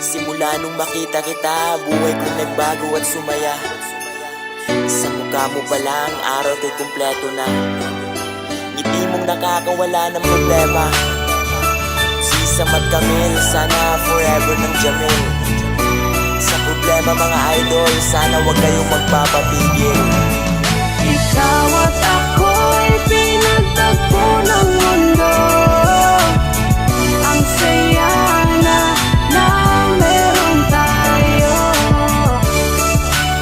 Simula nung makita kita, buhay ko nagbago at sumaya. Sa mukha mo pa lang, araw ko'y kumpleto na. Ngiti mong nakakawala ng problema. Sisamad kami, sana forever ng Jamil. Sa problema mga idol, sana wag kayong magpapapigil. Ikaw at ako'y pinagtagpo ng mundo. Ang saya na meron tayo.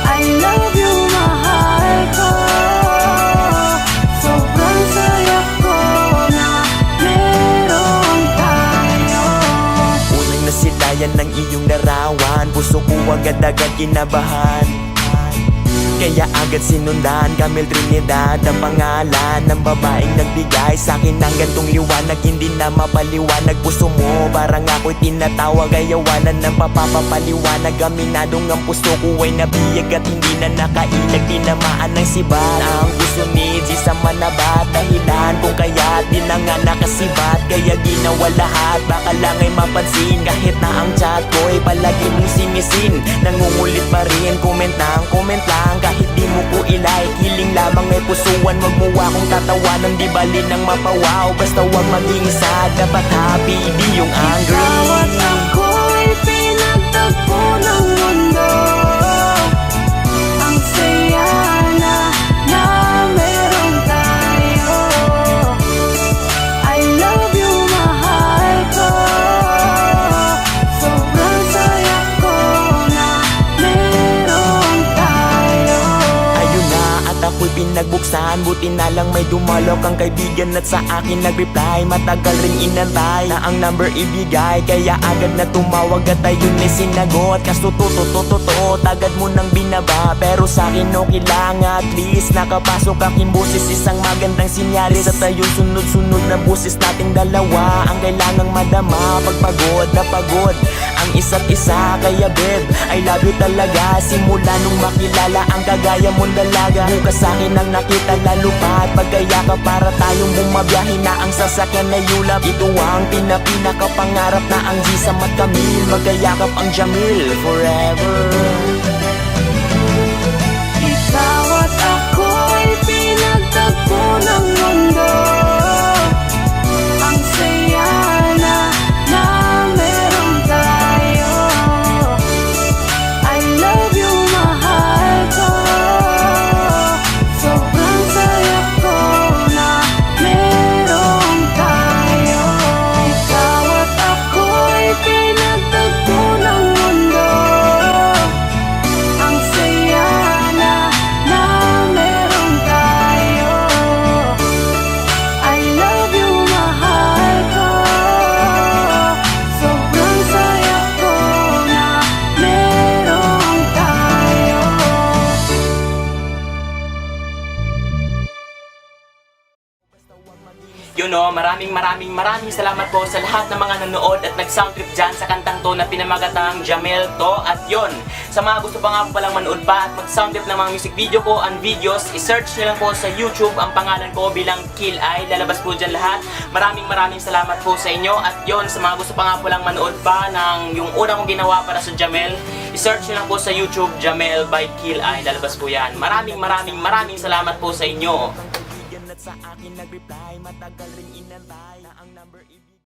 I love you, mahal ko. Sobrang saya ko na meron tayo. Unang nasilayan ng iyong larawan, puso ko agad-agad kinabahan. Kaya agad sinundan, Camille Trinidad ang pangalan ng babaeng nagbigay sa'kin ng gantong liwanag. Hindi na mapaliwanag, puso mo parang ako'y tinatawag. Ayawanan ng papapaliwanag, aminadong ang puso ko ay nabiyag at hindi na nakailag. Tinamaan ng sibat ang gusto ni Jesus sa manabat. Dahilan kung kaya di na nga nakasibat, kaya ginawa lahat baka lang ay mapansin. Kahit na ang chat ko ay palagi mong sinisin, nangungulit pa rin, comment lang. Kahit di mo ko ilike, hiling lamang ay pusuan. Wag mo akong tatawan ng di bali ng mapawaw. Basta wag maging sad, dapat happy, di yung angry. Ikaw at ako'y pinagtagpo ng mundo. Ang saya na meron tayo. I love you, mahal ko. Sobrang saya ko na meron tayo. Ayun na at ako'y pinagbuksan, buti na lang may dumalaw kang kaibigan at sa akin nag-reply. Matagal ring inantay na ang number ibigay, kaya agad na tumawag at ayun ay sinagot. Kaso totoo, agad mo nang binaba, pero sa akin okay lang, at least nakapasok aking boses. Isang magandang sinyalis at ayun sunod-sunod na boses nating dalawa ang kailangang madama. Pagpagod na pagod ang isa't isa, kaya babe, I love you talaga. Simula nung makilala ang kagaya mong dalaga, bukas sa'kin ang nakita lalo pa at pagkayakap para tayong bumabiyahe na ang sasakyan na yulap. Ito ang pinakapangarap na ang Gisam at Camille, magkayakap ang Jamil forever. Ikaw at ako'y pinagtagpo ng mundo. Ang saya na meron tayo. I love you, mahal ko. Sobrang saya ko na meron tayo. Ikaw at ako'y pinagtagpo ng mundo. Ang saya na meron tayo. I love you, mahal ko. Sobrang saya ko na meron tayo. Yun o, maraming salamat po sa lahat ng mga nanood at nag-soundtrip dyan sa kantang to na pinamagatang Jamil to. At yun, sa mga gusto pa nga po palang manood pa at mag-soundtrip ng mga music video ko and videos, isearch nyo lang po sa YouTube ang pangalan ko bilang Kill Eye. Lalabas po dyan lahat. Maraming salamat po sa inyo. At yun, sa mga gusto pa nga po lang manood pa ng yung una kong ginawa para sa Jamil, isearch nyo lang po sa YouTube Jamil by Kill Eye. Lalabas po yan. Maraming salamat po sa inyo. At sa akin nag-reply, matagal ring inantay na ang number ibig.